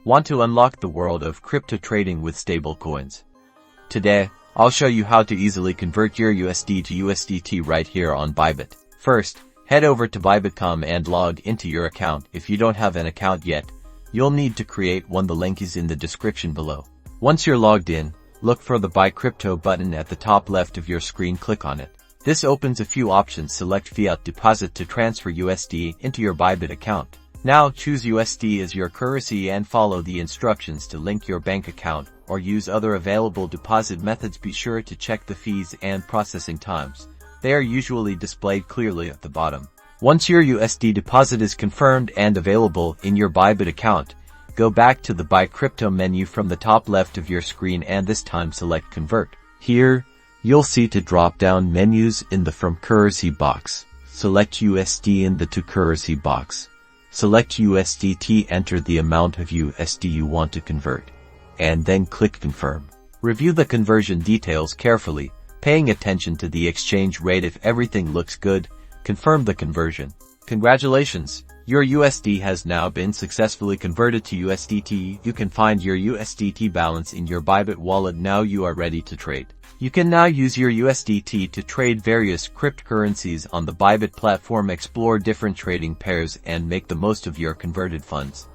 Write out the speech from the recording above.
Want to unlock the world of crypto trading with stablecoins? Today, I'll show you how to easily convert your USD to USDT right here on Bybit. First, head over to Bybit.com and log into your account. If you don't have an account yet, you'll need to create one. The link is in the description below. Once you're logged in, look for the Buy Crypto button at the top left of your screen. Click on it. This opens a few options. Select Fiat Deposit to transfer USD into your Bybit account. Now choose USD as your currency and follow the instructions to link your bank account or use other available deposit methods. Be sure to check the fees and processing times. They are usually displayed clearly at the bottom. Once your USD deposit is confirmed and available in your Bybit account, go back to the Buy Crypto menu from the top left of your screen and this time select Convert. Here, you'll see two drop-down menus in the From Currency box. Select USD in the To Currency box. Select USDT, enter the amount of USD you want to convert, and then click Confirm. Review the conversion details carefully, paying attention to the exchange rate. If everything looks good, confirm the conversion. Congratulations! Your USD has now been successfully converted to USDT. You can find your USDT balance in your Bybit wallet. Now you are ready to trade. You can now use your USDT to trade various cryptocurrencies on the Bybit platform. Explore different trading pairs and make the most of your converted funds.